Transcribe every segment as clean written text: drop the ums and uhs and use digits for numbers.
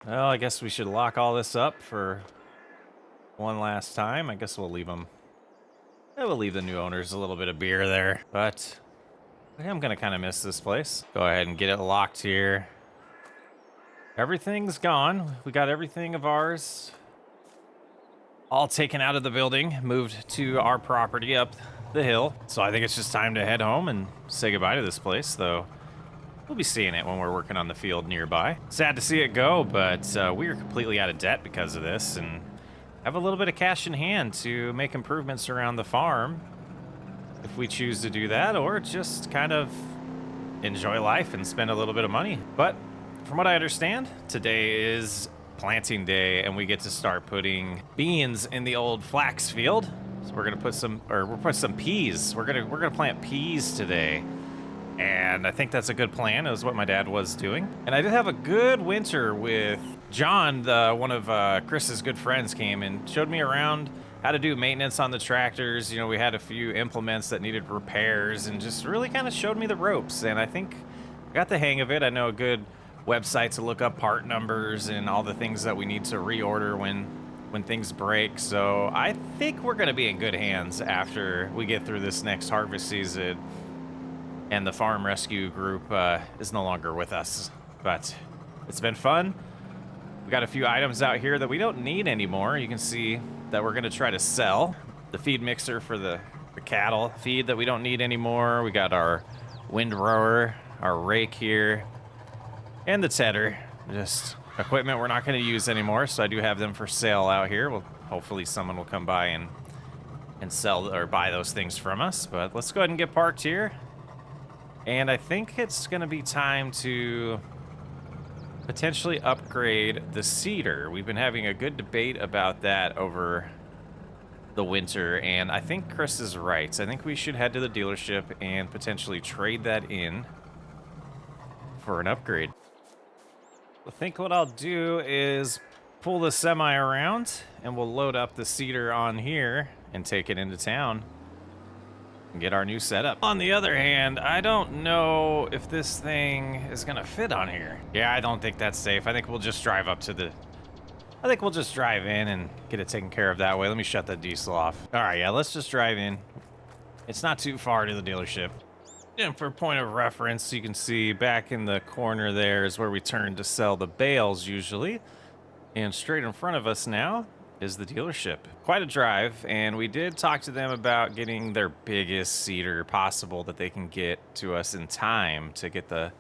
Well, I guess we should lock all this up for one last time. I guess we'll leave them. We'll leave the new owners a little bit of beer there, but I am gonna kind of miss this place. Go ahead and get it locked here. Everything's gone. We got everything of ours all taken out of the building, moved to our property up the hill. So I think it's just time to head home and say goodbye to this place, though. We'll be seeing it when we're working on the field nearby. Sad to see it go, but we are completely out of debt because of this and have a little bit of cash in hand to make improvements around the farm if we choose to do that, or just kind of enjoy life and spend a little bit of money. But from what I understand, today is planting day and we get to start putting beans in the old flax field. So we're gonna put some, or we'll put some peas. We're gonna plant peas today. And I think that's a good plan. It was what my dad was doing. And I did have a good winter with John, one of Chris's good friends, came and showed me around how to do maintenance on the tractors. You know, we had a few implements that needed repairs and just really kind of showed me the ropes. And I think I got the hang of it. I know a good website to look up part numbers and all the things that we need to reorder when things break. So I think we're going to be in good hands after we get through this next harvest season and the farm rescue group is no longer with us. But it's been fun. We got a few items out here that we don't need anymore. You can see that we're gonna try to sell. The feed mixer for the cattle feed that we don't need anymore. We got our windrower, our rake here, and the tedder. Just equipment we're not gonna use anymore, so I do have them for sale out here. Well, hopefully someone will come by and sell or buy those things from us. But let's go ahead and get parked here. And I think it's going to be time to potentially upgrade the seeder. We've been having a good debate about that over the winter, and I think Chris is right. I think we should head to the dealership and potentially trade that in for an upgrade. I think what I'll do is pull the semi around, and we'll load up the seeder on here and take it into town and get our new setup. On the other hand, I don't know if this thing is gonna fit on here. Yeah, I don't think that's safe. I think we'll just drive up to the... I think we'll just drive in and get it taken care of that way. Let me shut that diesel off. All right, yeah, let's just drive in. It's not too far to the dealership. And for point of reference, you can see back in the corner there is where we turn to sell the bales usually. And straight in front of us now is the dealership. Quite a drive, and we did talk to them about getting their biggest seeder possible that they can get to us in time to get the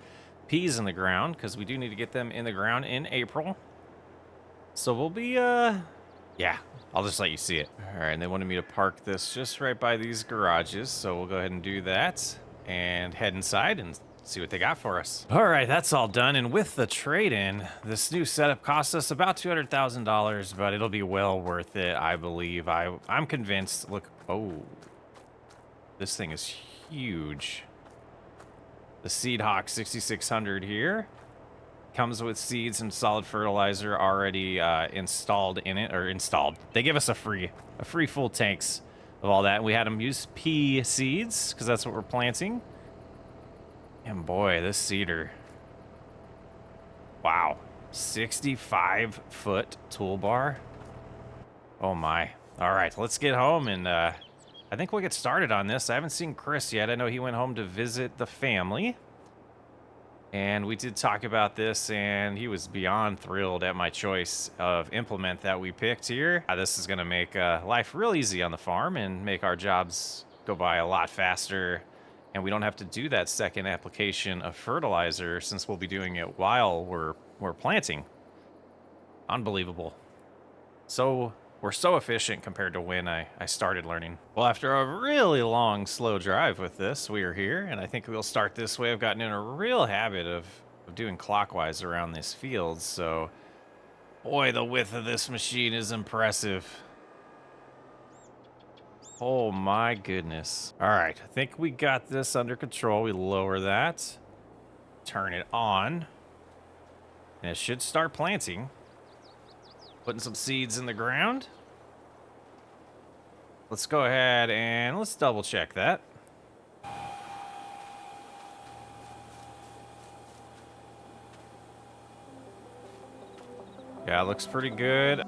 peas in the ground, because we do need to get them in the ground in April. So we'll be, yeah, I'll just let you see it. All right, and they wanted me to park this just right by these garages, so we'll go ahead and do that and head inside and see what they got for us. All right, that's all done. And with the trade-in, this new setup cost us about $200,000, but it'll be well worth it, I believe. I'm convinced. Look, oh, this thing is huge. The Seed Hawk 6600 here comes with seeds and solid fertilizer already installed in it, or installed. They give us a free full tanks of all that. And we had them use pea seeds because that's what we're planting. And boy, this seeder. Wow. 65-foot toolbar. Oh my. All right, let's get home and I think we'll get started on this. I haven't seen Chris yet. I know he went home to visit the family. And we did talk about this, and he was beyond thrilled at my choice of implement that we picked here. This is going to make life real easy on the farm and make our jobs go by a lot faster. And we don't have to do that second application of fertilizer since we'll be doing it while we're planting. Unbelievable. So we're so efficient compared to when I started learning. Well, after a really long, slow drive with this, we are here, and I think we'll start this way. I've gotten in a real habit of doing clockwise around this field, so boy, the width of this machine is impressive. Oh my goodness. All right, I think we got this under control. We lower that, turn it on, and it should start planting. Putting some seeds in the ground. Let's go ahead and let's double check that. Yeah, it looks pretty good.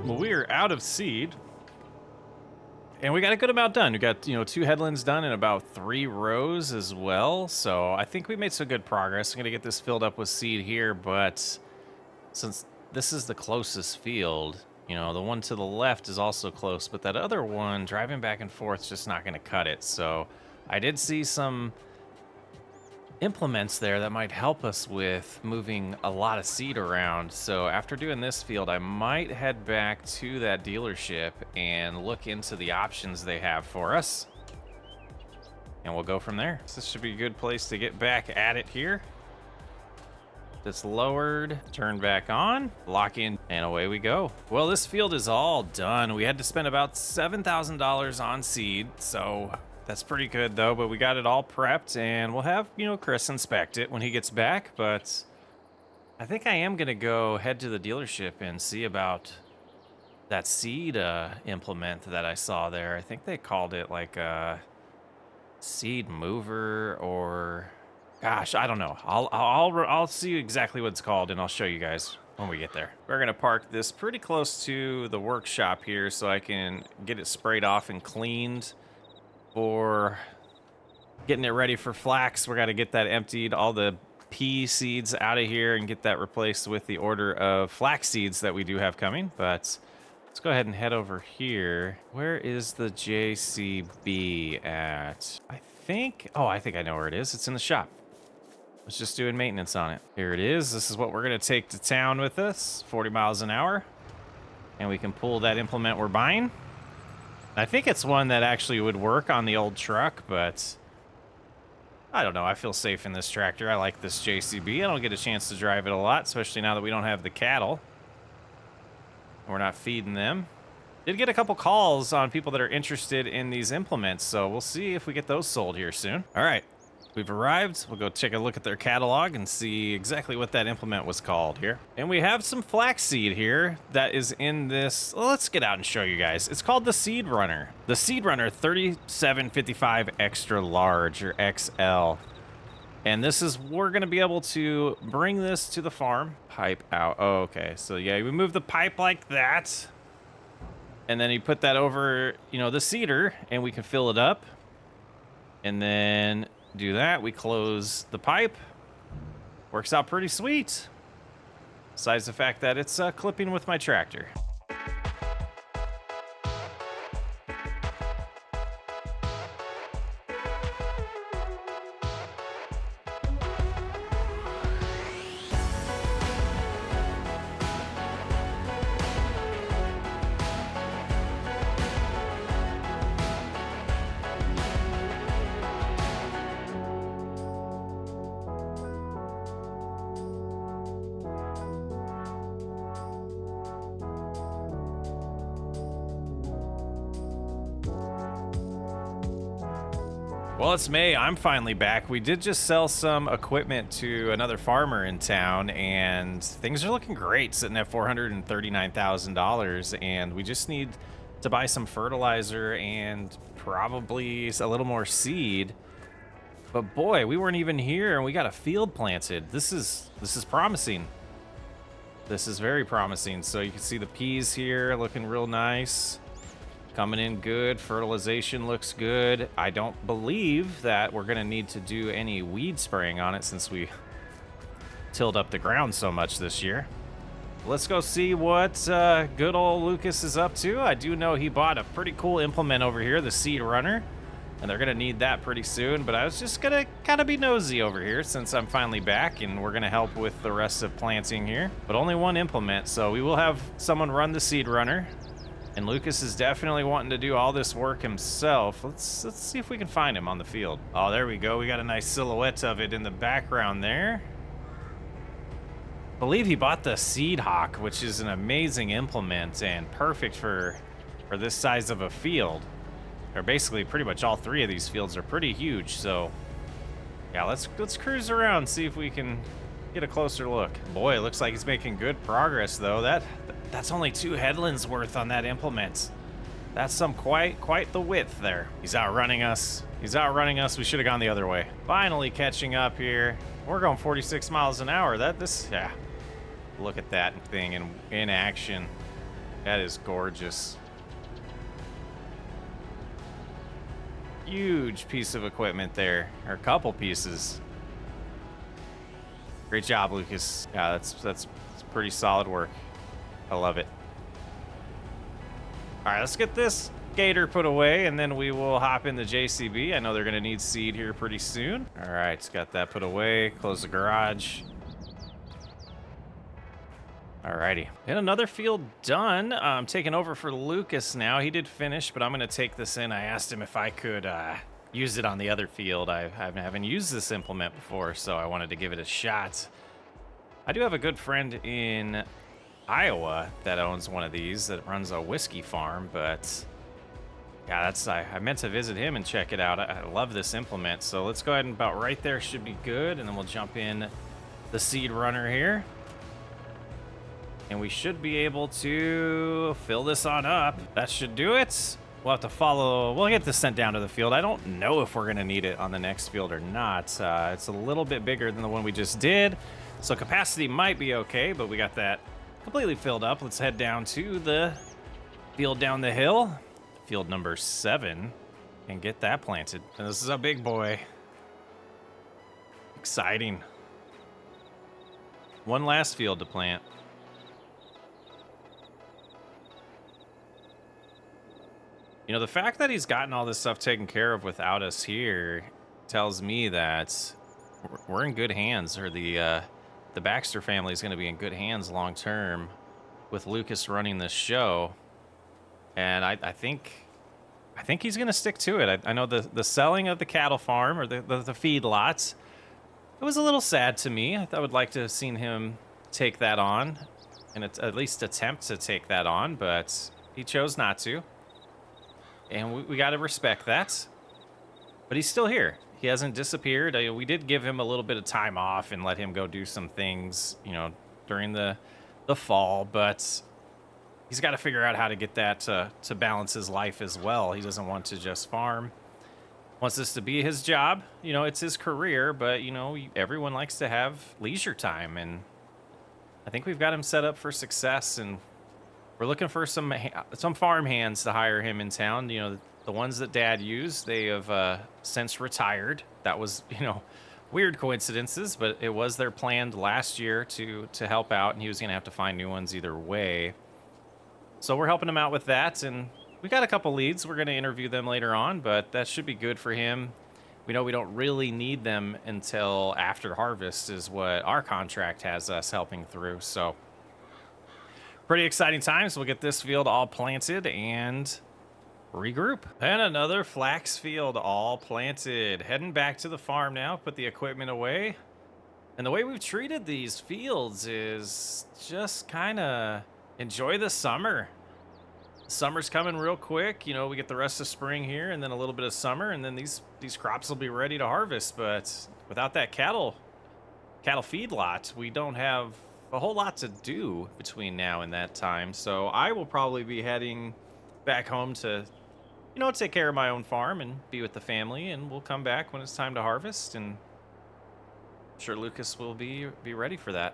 Well, we are out of seed, and we got a good amount done. We got, 2 headlands done in about 3 rows as well. So I think we made some good progress. I'm going to get this filled up with seed here, but since this is the closest field, the one to the left is also close, but that other one, driving back and forth, is just not going to cut it. So I did see some implements there that might help us with moving a lot of seed around. So after doing this field, I might head back to that dealership and look into the options they have for us, and we'll go from there. So this should be a good place to get back at it here. That's lowered, turn back on, lock in, and away we go. Well, this field is all done. We had to spend about $7,000 on seed, so that's pretty good though, but we got it all prepped, and we'll have, Chris inspect it when he gets back. But I think I am gonna go head to the dealership and see about that seed implement that I saw there. I think they called it like a seed mover, or gosh, I don't know. I'll see exactly what it's called, and I'll show you guys when we get there. We're gonna park this pretty close to the workshop here so I can get it sprayed off and cleaned for getting it ready for flax. We got to get that emptied, all the pea seeds out of here, and get that replaced with the order of flax seeds that we do have coming. But let's go ahead and head over here. Where is the JCB at? I think I know where it is. It's in the shop. I was just doing maintenance on it. Here it is. This is what we're going to take to town with us, 40 miles an hour. And we can pull that implement we're buying. I think it's one that actually would work on the old truck, but I don't know. I feel safe in this tractor. I like this JCB. I don't get a chance to drive it a lot, especially now that we don't have the cattle. We're not feeding them. Did get a couple calls on people that are interested in these implements, so we'll see if we get those sold here soon. All right, we've arrived. We'll go take a look at their catalog and see exactly what that implement was called here. And we have some flaxseed here that is in this. Well, let's get out and show you guys. It's called the Seed Runner. The Seed Runner 3755 Extra Large, or XL. And this is, we're going to be able to bring this to the farm. Pipe out. Oh, okay. So yeah, we move the pipe like that. And then you put that over, the seeder, and we can fill it up. And then do that. We close the pipe. Works out pretty sweet. Besides the fact that it's clipping with my tractor. Well, it's May. I'm finally back. We did just sell some equipment to another farmer in town, and things are looking great, sitting at $439,000. And we just need to buy some fertilizer and probably a little more seed. But boy, we weren't even here, and we got a field planted. This is promising. This is very promising. So you can see the peas here looking real nice. Coming in good. Fertilization looks good. I don't believe that we're going to need to do any weed spraying on it since we tilled up the ground so much this year. Let's go see what good old Lucas is up to. I do know he bought a pretty cool implement over here, the seed runner, and they're going to need that pretty soon. But I was just going to kind of be nosy over here since I'm finally back, and we're going to help with the rest of planting here. But only one implement, so we will have someone run the seed runner. And Lucas is definitely wanting to do all this work himself. Let's see if we can find him on the field. Oh, there we go. We got a nice silhouette of it in the background there. I believe he bought the Seed Hawk, which is an amazing implement and perfect for this size of a field. Or basically pretty much all three of these fields are pretty huge. So yeah, let's cruise around, see if we can get a closer look. Boy, it looks like he's making good progress though. That's only 2 headlands worth on that implement. That's some quite the width there. He's outrunning us. We should have gone the other way. Finally catching up here. We're going 46 miles an hour. Yeah. Look at that thing in action. That is gorgeous. Huge piece of equipment there, or a couple pieces. Great job, Lucas. Yeah, that's pretty solid work. I love it. All right, let's get this gator put away, and then we will hop in the JCB. I know they're going to need seed here pretty soon. All right, it's got that put away. Close the garage. All righty. And another field done. I'm taking over for Lucas now. He did finish, but I'm going to take this in. I asked him if I could use it on the other field. I haven't used this implement before, so I wanted to give it a shot. I do have a good friend in Iowa that owns one of these that runs a whiskey farm, but yeah, I meant to visit him and check it out. I love this implement. So let's go ahead and about right there should be good, and then we'll jump in the seed runner here, and we should be able to fill this on up. That should do it. We'll have to follow. We'll get this sent down to the field. I don't know if we're going to need it on the next field or not. It's a little bit bigger than the one we just did, so capacity might be okay, but we got that completely filled up. Let's head down to the field down the hill, field number 7, and get that planted. And this is a big boy. Exciting. One last field to plant. You know, the fact that he's gotten all this stuff taken care of without us here tells me that we're in good hands, or the Baxter family is going to be in good hands long term with Lucas running this show. And I think he's going to stick to it. I know the selling of the cattle farm, or the feed lots, it was a little sad to me. I would like to have seen him take that on, and at least attempt to take that on, but he chose not to. And we got to respect that. But he's still here. He hasn't disappeared. We did give him a little bit of time off and let him go do some things, you know, during the fall. But he's got to figure out how to get that to balance his life as well. He doesn't want to just farm. Wants this to be his job. You know, it's his career. But, you know, everyone likes to have leisure time. And I think we've got him set up for success. And we're looking for some farm hands to hire him in town. You know, the ones that Dad used, they have since retired. That was, you know, weird coincidences, but it was their plan last year to help out, and he was going to have to find new ones either way. So we're helping him out with that, and we got a couple leads. We're going to interview them later on, but that should be good for him. We know we don't really need them until after harvest is what our contract has us helping through, so pretty exciting times. We'll get this field all planted and regroup. And another flax field all planted. Heading back to the farm now, put the equipment away. And the way we've treated these fields is just kind of enjoy the summer. summer's coming real quick. You know, we get the rest of spring here and then a little bit of summer, and then these crops will be ready to harvest. But without that cattle feedlot, we don't have a whole lot to do between now and that time. So I will probably be heading back home to, you know, take care of my own farm and be with the family, and we'll come back when it's time to harvest, and I'm sure Lucas will be ready for that.